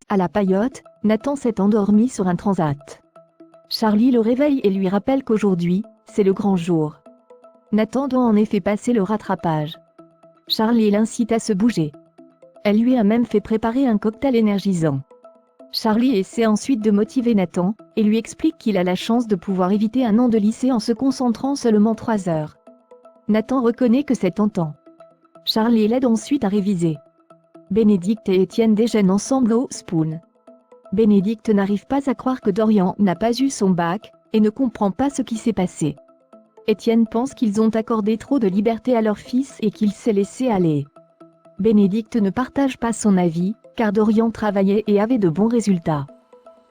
À la Paillote, Nathan s'est endormi sur un transat. Charlie le réveille et lui rappelle qu'aujourd'hui, c'est le grand jour. Nathan doit en effet passer le rattrapage. Charlie l'incite à se bouger. Elle lui a même fait préparer un cocktail énergisant. Charlie essaie ensuite de motiver Nathan, et lui explique qu'il a la chance de pouvoir éviter un an de lycée en se concentrant seulement 3 heures. Nathan reconnaît que c'est tentant. Charlie l'aide ensuite à réviser. Bénédicte et Étienne déjeunent ensemble au Spoon. Bénédicte n'arrive pas à croire que Dorian n'a pas eu son bac, et ne comprend pas ce qui s'est passé. Étienne pense qu'ils ont accordé trop de liberté à leur fils et qu'il s'est laissé aller. Bénédicte ne partage pas son avis, car Dorian travaillait et avait de bons résultats.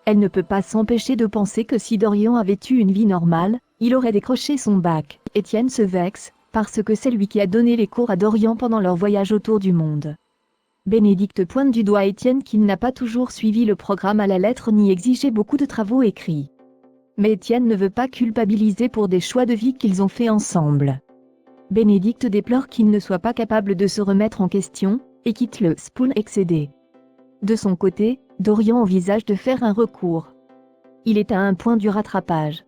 Elle ne peut pas s'empêcher de penser que si Dorian avait eu une vie normale, il aurait décroché son bac. Étienne se vexe, parce que c'est lui qui a donné les cours à Dorian pendant leur voyage autour du monde. Bénédicte pointe du doigt Étienne qui n'a pas toujours suivi le programme à la lettre ni exigé beaucoup de travaux écrits. Mais Étienne ne veut pas culpabiliser pour des choix de vie qu'ils ont faits ensemble. Bénédicte déplore qu'il ne soit pas capable de se remettre en question, et quitte le Spoon excédé. De son côté, Dorian envisage de faire un recours. Il est à un point du rattrapage.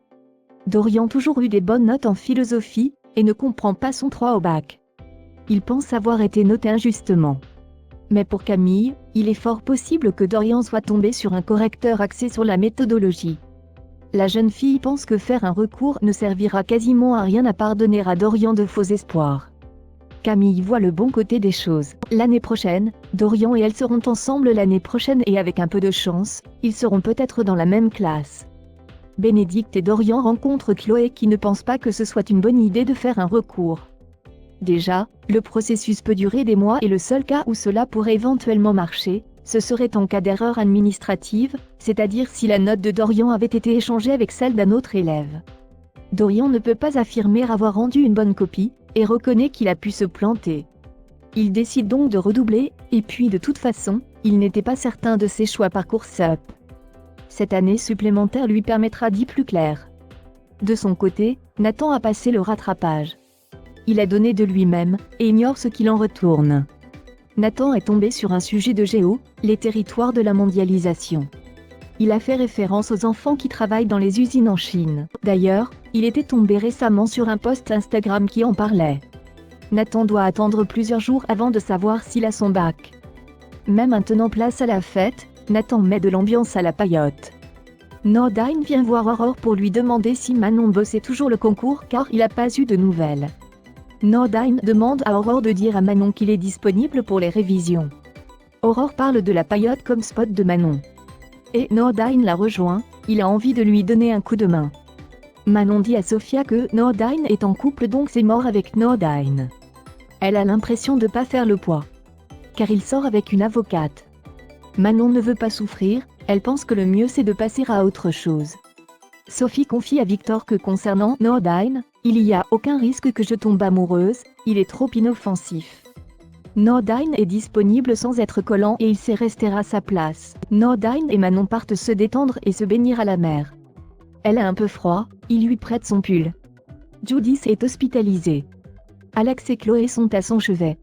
Dorian a toujours eu des bonnes notes en philosophie, et ne comprend pas son 3 au bac. Il pense avoir été noté injustement. Mais pour Camille, il est fort possible que Dorian soit tombé sur un correcteur axé sur la méthodologie. La jeune fille pense que faire un recours ne servira quasiment à rien à pardonner à Dorian de faux espoirs. Camille voit le bon côté des choses. L'année prochaine, Dorian et elle seront ensemble l'année prochaine et avec un peu de chance, ils seront peut-être dans la même classe. Bénédicte et Dorian rencontrent Chloé qui ne pense pas que ce soit une bonne idée de faire un recours. Déjà, le processus peut durer des mois et le seul cas où cela pourrait éventuellement marcher, ce serait en cas d'erreur administrative, c'est-à-dire si la note de Dorian avait été échangée avec celle d'un autre élève. Dorian ne peut pas affirmer avoir rendu une bonne copie, et reconnaît qu'il a pu se planter. Il décide donc de redoubler, et puis de toute façon, il n'était pas certain de ses choix Parcoursup. Cette année supplémentaire lui permettra d'y plus clair. De son côté, Nathan a passé le rattrapage. Il a donné de lui-même, et ignore ce qu'il en retourne. Nathan est tombé sur un sujet de géo, les territoires de la mondialisation. Il a fait référence aux enfants qui travaillent dans les usines en Chine. D'ailleurs, il était tombé récemment sur un post Instagram qui en parlait. Nathan doit attendre plusieurs jours avant de savoir s'il a son bac. Même maintenant place à la fête, Nathan met de l'ambiance à la Paillote. Nordine vient voir Aurore pour lui demander si Manon bossait toujours le concours car il n'a pas eu de nouvelles. Nordine demande à Aurore de dire à Manon qu'il est disponible pour les révisions. Aurore parle de la Paillote comme spot de Manon. Et Nordine la rejoint, il a envie de lui donner un coup de main. Manon dit à Sophia que Nordine est en couple donc c'est mort avec Nordine. Elle a l'impression de pas faire le poids. Car il sort avec une avocate. Manon ne veut pas souffrir, elle pense que le mieux c'est de passer à autre chose. Sophie confie à Victor que concernant Nordine, il n'y a aucun risque que je tombe amoureuse, il est trop inoffensif. Nordine est disponible sans être collant et il sait rester à sa place. Nordine et Manon partent se détendre et se baigner à la mer. Elle a un peu froid, il lui prête son pull. Judith est hospitalisée. Alex et Chloé sont à son chevet.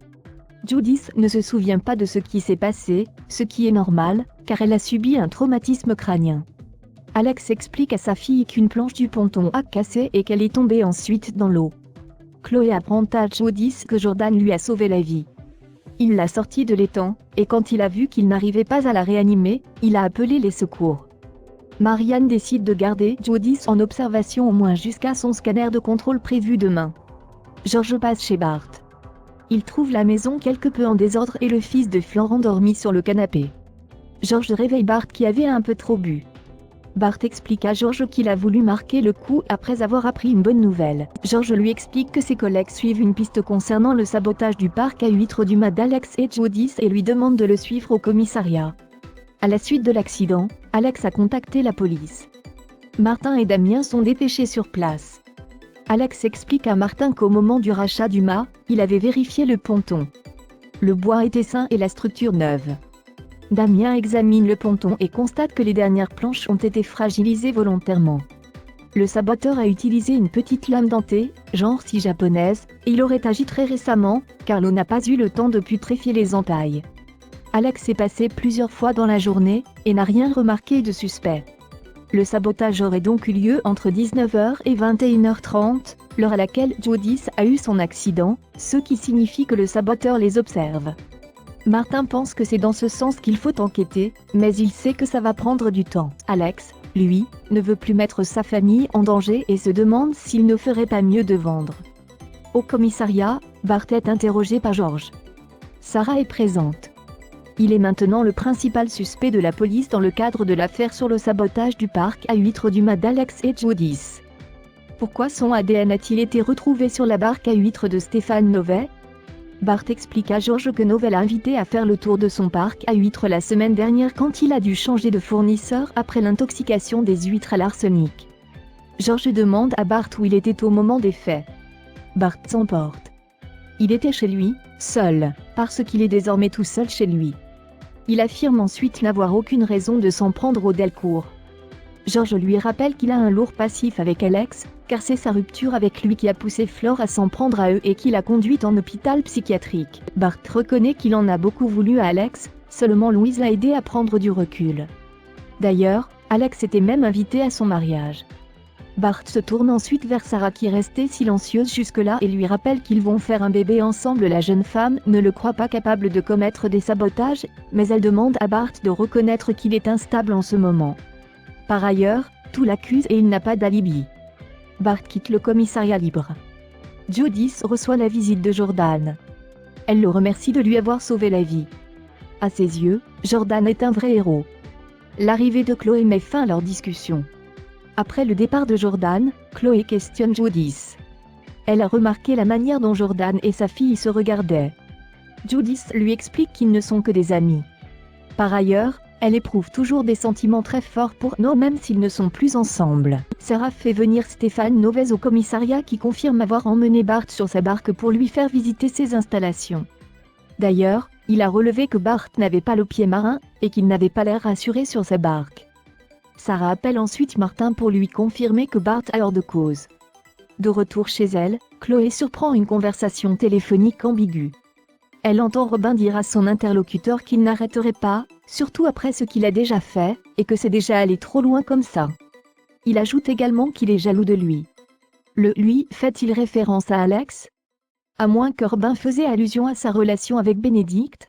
Judith ne se souvient pas de ce qui s'est passé, ce qui est normal, car elle a subi un traumatisme crânien. Alex explique à sa fille qu'une planche du ponton a cassé et qu'elle est tombée ensuite dans l'eau. Chloé apprend à Judith que Jordan lui a sauvé la vie. Il l'a sortie de l'étang, et quand il a vu qu'il n'arrivait pas à la réanimer, il a appelé les secours. Marianne décide de garder Judith en observation au moins jusqu'à son scanner de contrôle prévu demain. George passe chez Bart. Il trouve la maison quelque peu en désordre et le fils de Florent dormi sur le canapé. George réveille Bart qui avait un peu trop bu. Bart explique à George qu'il a voulu marquer le coup après avoir appris une bonne nouvelle. George lui explique que ses collègues suivent une piste concernant le sabotage du parc à huîtres du mât d'Alex et Judith et lui demande de le suivre au commissariat. À la suite de l'accident, Alex a contacté la police. Martin et Damien sont dépêchés sur place. Alex explique à Martin qu'au moment du rachat du mât, il avait vérifié le ponton. Le bois était sain et la structure neuve. Damien examine le ponton et constate que les dernières planches ont été fragilisées volontairement. Le saboteur a utilisé une petite lame dentée, genre scie japonaise, et il aurait agi très récemment, car l'eau n'a pas eu le temps de putréfier les entailles. Alex est passé plusieurs fois dans la journée, et n'a rien remarqué de suspect. Le sabotage aurait donc eu lieu entre 19h et 21h30, l'heure à laquelle Judith a eu son accident, ce qui signifie que le saboteur les observe. Martin pense que c'est dans ce sens qu'il faut enquêter, mais il sait que ça va prendre du temps. Alex, lui, ne veut plus mettre sa famille en danger et se demande s'il ne ferait pas mieux de vendre. Au commissariat, Bart est interrogé par George. Sarah est présente. Il est maintenant le principal suspect de la police dans le cadre de l'affaire sur le sabotage du parc à huîtres du mât d'Alex et Judith. Pourquoi son ADN a-t-il été retrouvé sur la barque à huîtres de Stéphane Novet? Bart explique à George que Novet l'a invité à faire le tour de son parc à huîtres la semaine dernière quand il a dû changer de fournisseur après l'intoxication des huîtres à l'arsenic. George demande à Bart où il était au moment des faits. Bart s'emporte. Il était chez lui, seul, parce qu'il est désormais tout seul chez lui. Il affirme ensuite n'avoir aucune raison de s'en prendre au Delcourt. George lui rappelle qu'il a un lourd passif avec Alex, car c'est sa rupture avec lui qui a poussé Flore à s'en prendre à eux et qui l'a conduite en hôpital psychiatrique. Bart reconnaît qu'il en a beaucoup voulu à Alex, seulement Louise l'a aidé à prendre du recul. D'ailleurs, Alex était même invité à son mariage. Bart se tourne ensuite vers Sarah qui restait silencieuse jusque-là et lui rappelle qu'ils vont faire un bébé ensemble. La jeune femme ne le croit pas capable de commettre des sabotages, mais elle demande à Bart de reconnaître qu'il est instable en ce moment. Par ailleurs, tout l'accuse et il n'a pas d'alibi. Bart quitte le commissariat libre. Judith reçoit la visite de Jordan. Elle le remercie de lui avoir sauvé la vie. À ses yeux, Jordan est un vrai héros. L'arrivée de Chloé met fin à leur discussion. Après le départ de Jordan, Chloé questionne Judith. Elle a remarqué la manière dont Jordan et sa fille se regardaient. Judith lui explique qu'ils ne sont que des amis. Par ailleurs, elle éprouve toujours des sentiments très forts pour No même s'ils ne sont plus ensemble. Sarah fait venir Stéphane Novet au commissariat qui confirme avoir emmené Bart sur sa barque pour lui faire visiter ses installations. D'ailleurs, il a relevé que Bart n'avait pas le pied marin et qu'il n'avait pas l'air rassuré sur sa barque. Sarah appelle ensuite Martin pour lui confirmer que Bart a hors de cause. De retour chez elle, Chloé surprend une conversation téléphonique ambiguë. Elle entend Robin dire à son interlocuteur qu'il n'arrêterait pas, surtout après ce qu'il a déjà fait, et que c'est déjà allé trop loin comme ça. Il ajoute également qu'il est jaloux de lui. Le « lui » fait-il référence à Alex? À moins que Robin faisait allusion à sa relation avec Bénédicte,